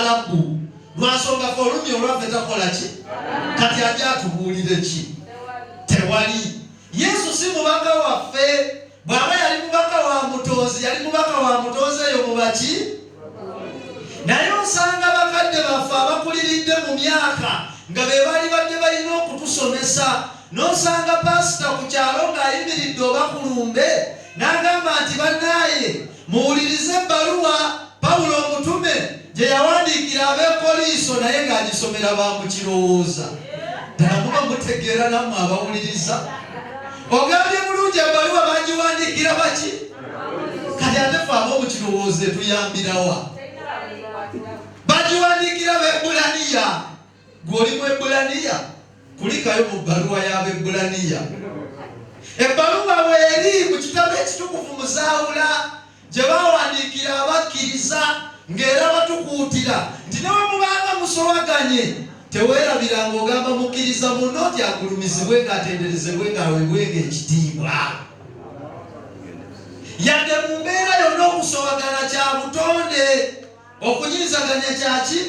Abarabu lwasonga ko olumye olwaffe takola ki kati ajja atubuulire ki tewali. Yesu si mubaka waffe. Bw'aba yali mubaka wa mutonzi yali mubaka wa mutonzi eyo mubaki naye osanga bakadde baffe abakuliridde mu myaka nga be bali badde balina okutusomesa n'osanga pasita ku kyalo ng'ayimiridde oba ku lumbe n'agamba nti bannaaye muwulirize ebbaluwa Pawulo omutume gye yawandiikira ab'Ekoliiso naye ng'agisomera bamukirowooza. Ddala muba mutegeera nammwe abawuliriza. Ogambye bulungi ebbaluwa bagiwandiikira baki kati ate ffe ab'omukirowooze tuyambirawa bagiwandiikira b'Ebbulaniya. Gw'oli mu Ebbulaniya kulikayo mu bbaluwa y'Abebbulaniya. Ebbaluwa weeri mu kitabo ekitukuvu muzaawula gye baawandiikira abakkiriza ng'era batukuutira nti newe mubanga musobaganye teweerabiranga ogamba mukkiriza munno nti agulumizibwe ng'atenderezebwe ng'aweebwenga ekitiibwa. Yadde mu mbeera yonna okusobagana kya butonde okunyizaganya kyaki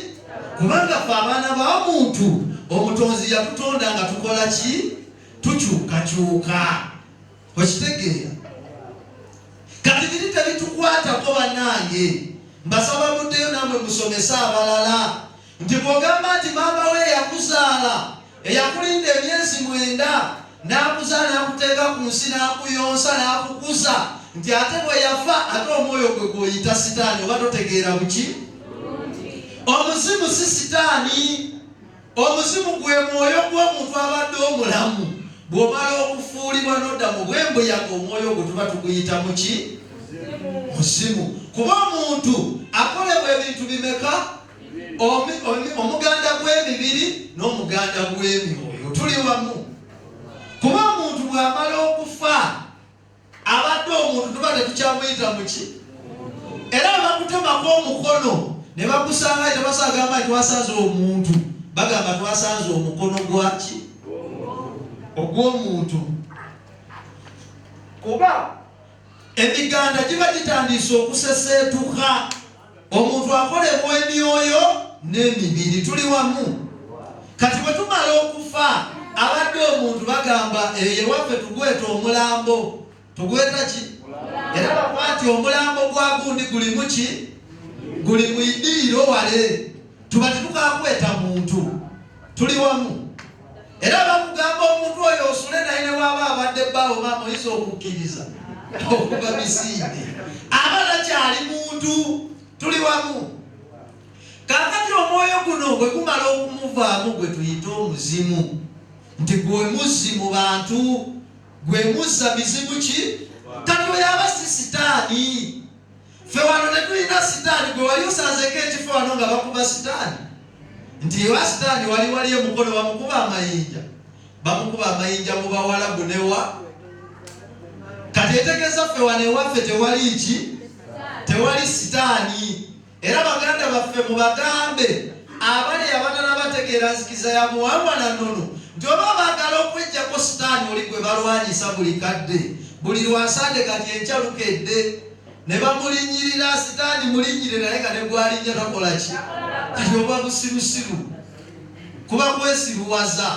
kubanga ffe abaana ba muntu omutonzi yatutonda nga tukola ki tukyukakyuka. Okitegeera kati biri tebitukwatako bannange mbasaba muddeyo namwe musomese abalala nti bw'ogamba nti maama we yakuzaala eyakulinda emyezi 9 n'akuzaala n'akuteeka ku nsi n'akuyonsa n'akukuza nti ate bwe yafa ate omwoyo gwe gw'oyita sitaani oba totegeera buki. Omuzimu si sitaani. Omuzimu gwe mwoyo gw'omuntu abadde omulamu bw'omala okufuulibwa n'odda mu bwembuyaga omwoyo gwe tuba tuguyita muki muzimu. Kuba omuntu akolebwa ebintu bimeka omuganda gw'emibiri n'omuganda gw'emyoyo tuli wamu. Kuba omuntu bw'amala okufa abadde omuntu tuba tetukyamuyita muki era abakutemako omukono ne bakusanga tebasagamba nti twasanze omuntu bagamba twasanze omukono gwaki ogw'omuntu. Kuba emiganda giba gitandise okuseseetuka omuntu akolebwa emyoyo n'emibiri tuli wamu. Kati bwe tumala okufa abadde omuntu bagamba ewaffe tugweta omulambo tugweta ki era bakuba nti omulambo gwa gundi gulimu ki guli mu iddiiro wale tuba tetukakweta muntu tuli wamu. Era bakugamba omuntu oyo osule naye ne waaba abadde bbaawo maama oyinza okukkiriza okuba misinde aba takyali muntu tuli wamu. Kaakati omwoyo guno bwe gumala okumuvaamu gwe tuyita omuzimu nti gwe muzzi mu bantu gwe muzza mizimu ki kati oyo aba si sitaani. Ffe wano netulina sitaani gwe wali osanzeko ekifo wano nga bakuba sitaani nti ewa sitaani wali emukono bamukuba amayinja mu Bawalabu newa kati etegeeza ffe wano ewaffe tewali ki tewali sitaani. Era baganda baffe mubagambe abali abatana bategeera nzikiza ya buwangwa na nnono nti oba baagala okwejjako sitaani oli gwe balwanyisa buli kadde buli lwansande kati enkyalukedde ne bamulinyirira sitaani mulinyire naye nga ne gwalinnya takola ki kati oba busirusiru kuba kwesiruwaza.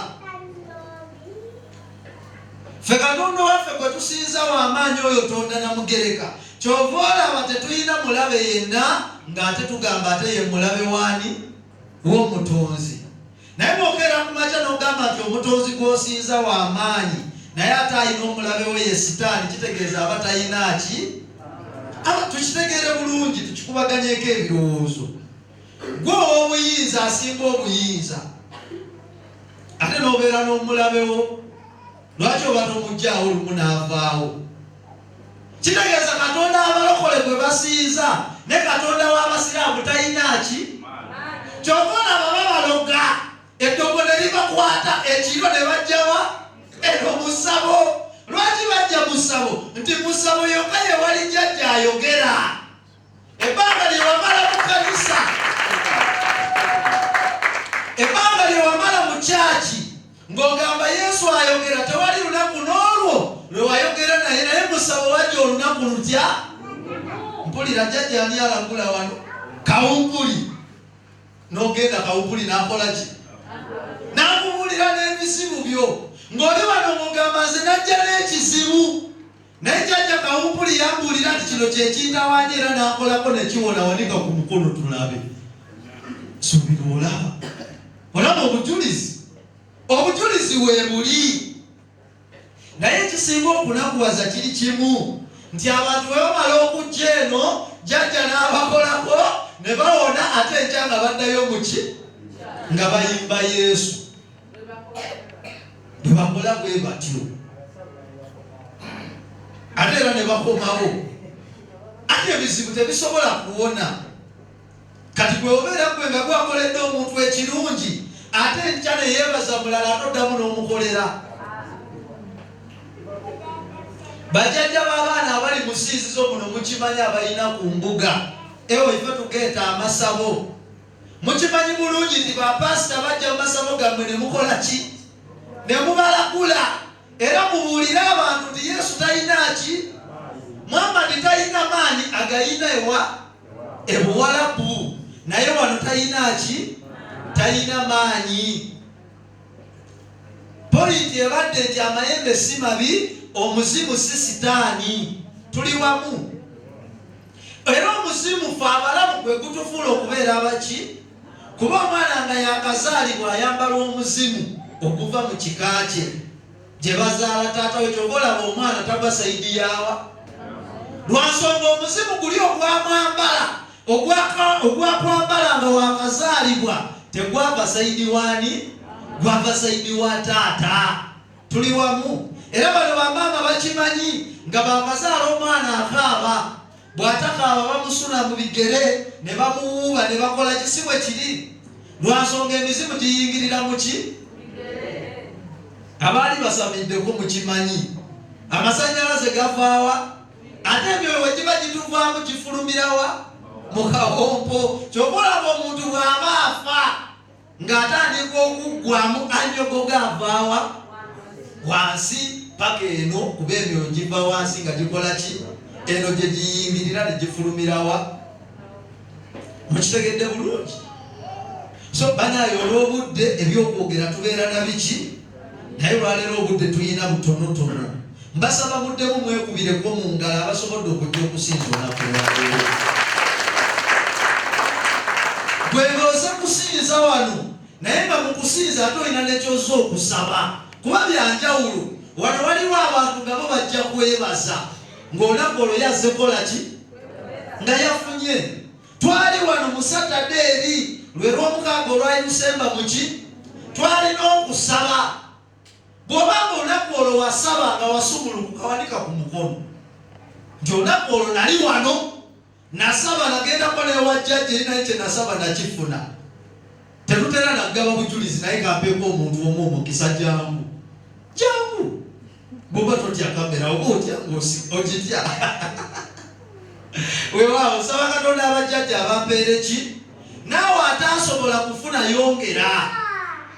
Ffe Katonda waffe gwe tusinza w'amaanyi oyo tonda na mugereka kyova olaba tetulina mulabe yenna ng'ate tugamba ate ye mulabe waani w'omutonzi. Naye bw'okeera ku makya n'ogamba nti omutonzi gw'osinza w'amaanyi naye ate alina omulabe we ye sitaani kitegeeza aba talina ki aba tukitegeere bulungi tukikubaganyeko ebirowoozo. Gwe ow'obuyinza asinga obuyinza ate n'obeera n'omulabewo lwaki oba tomuggyaawo lumu n'avaawo. Kitegeeza Katonda abalokole gwe basiiza ne Katonda w'abasiraamu talina ki kyova olaba babaloga eddogo ne libakwata ekiro ne bajjawa eno mu ssabo. Lwaki bajja mu ssabo nti mu ssabo yokka ye wali jjajja ayogera. Ebbanga lye wamala mu kanisa ebbanga lye wamala mu kyaki ng'ogamba Yesu ayogera tewali lunaku n'olwo lwe wayogera naye mu ssabo wajja olunaku lutya mpulira jjajja ani alagula wano kawumpuli n'ogenda Kawumpuli n'akola ki? N'akubulira n'ebizibu byo. Ng'oli wano mugamba nze najja n'ekizibu. Naye jjajja Kawumpuli yambulira nti kino kyekintawaanya era n'akolako ne kiwona, wanika ku mukono tulabe. Subira olaba. Olaba obujulizi. Obujulizi we buli. Naye ekisinga okunakuwaza kiri kimu, nti abantu bwe bamala okujja eno jjajja n'abakolako ne bawona, ate enkya nga baddayo mu ki? Nga bayimba Yesu. Bwe bakola bwe batyo. Ate era ne bakomawo. Ate ebizibu tebisobola kuwona. Kati gwe obeera gwe nga gwakoledde omuntu ekirungi, ate enkya ne yeebaza mulala atoddamu n'omukolera. Bajjajja b'abaana abali mu siizizo muno mukimanyi abalina ku mbuga. Ewe ife tugeeta amasabo. Mukimanyi bulungi nti bapasita bajja mu masabo gammwe ne mukola ki? Ne mubalagula. Era mubuulira abantu nti Yesu talina ki? Muhammad talina maanyi, agayina ebuwalabu. Naye wano talina ki? Talina maanyi. Pointi ebadde nti amayembe si mabi, omuzimu si sitaani. Tuli wamu. Era omuzimu fe abalamu gwe gutufuula okubeera abaki? Kuba omwana nga yakazaalibwa ayambala omuzimu okuva mu kika kye. Gye bazaala taata we, ky'olaba omwana tagwa sayidi yawa? Lwansonga omuzimu guli ogwamwambala, ogwakwambala nga wakazaalibwa, tegwava sayidi wani? Gwava sayidi wa taata. Tuli wamu. Era bano bamaama bakimanyi nga bakazaala omwana akaaba, bw'atakaaba bamusuna mu bigere ne bamuwuuba ne bakola kisi bwe kiri. Lwansonga emizimu giyingirira mu ki? Abaali basamiddeko mukimanyi. Amasannyalaze gavaawa? Ate emyoyo we giba gituvaamu gifulumirawa? Mu kawompo. Ky'okolaba omuntu bw'aba afa ng'atandika okuggwamu anyogo gavaawa? Wansi paka eno, kuba emyoyo giva wansi nga gikola ki? Eno gye giyingirira ne gifulumirawa? Mukitegedde bulungi? So banaye olw'obudde ebyokwogera tubeera na biki? Naye olwaleero obudde tuyina butonotono. Mbasaba muddemu mwekubireko mu ngalo abasobodde okujja okusinza olunaku lwaleero. Gwe ng'oze kusinza wano, naye nga mu kusinza ate olina n'ekyoza okusaba. Kuba byanjawulo. Wano waliwo abantu nga bo bajja kwebaza ng'olunaku olwo yazze kola ki? Nga yafunye. Twali wano mu Satade eri lwe lw'omukaaga olwayimusemba mu ki? Twalina okusaba. Bw'obanga olunaku olwo wasaba nga wasumulukuka wanika ku mukono nti olunaku olwo nali wano nasaba nagendako n'ewa jjajja naye kye nasaba nakifuna. Tetutera naggaba bujulizi naye kampeeko omuntu omu omukisa jangu. Jangu. Bw'oba totya kamera oba otya ogitya. Weewaawo nsaba Katonda abajjajja abampeere ki? Naawe ataasobola kufuna yongera.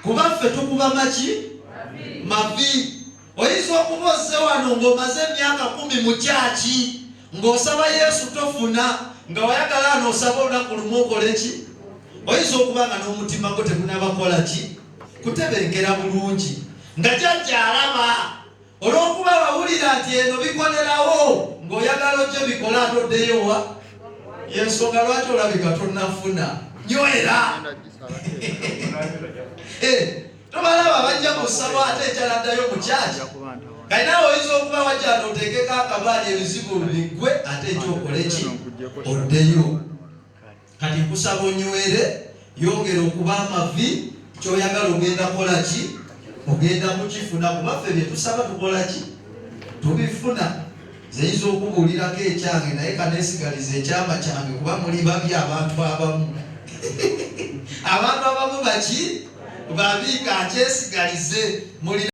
Kuba ffe tukuba maki? Mavi. Oyinza okuba ozze wano ng'omaze emyaka 10 mu kyaki ng'osaba Yesu tofuna, nga wayagala n'osaba olunaku lumu okole ki? Oyinza okuba nga n'omutima gwo tegunabakola ki? Kutebenkera bulungi. Nga jjajja alaba. Olw'okuba wawulira nti eno bikolerawo ng'oyagala ojje bikola atoddeyo wa? Yensonga lwaki olabika tonnafuna. Nywera. Tobalaba bajja kusaba ate enjala addayo mu kyaki. Kali naawe oyinza okuba wajja n'oteekeko akabaali ebizibu biggwe ate ekyokole ki? Oddeyo. Kati nkusaba onywere, yongera okuba amavi, ky'oyagala ogenda kola ki? Ogenda mukifuna. Kuba ffe bye tusaba tukola ki? Tubifuna. Nze yinza okubuulirako ekyange naye kaneesigaliza ekyama kyange kuba muli babi abantu abamu. Abantu abamu baki? Babi, kankyesiggalize.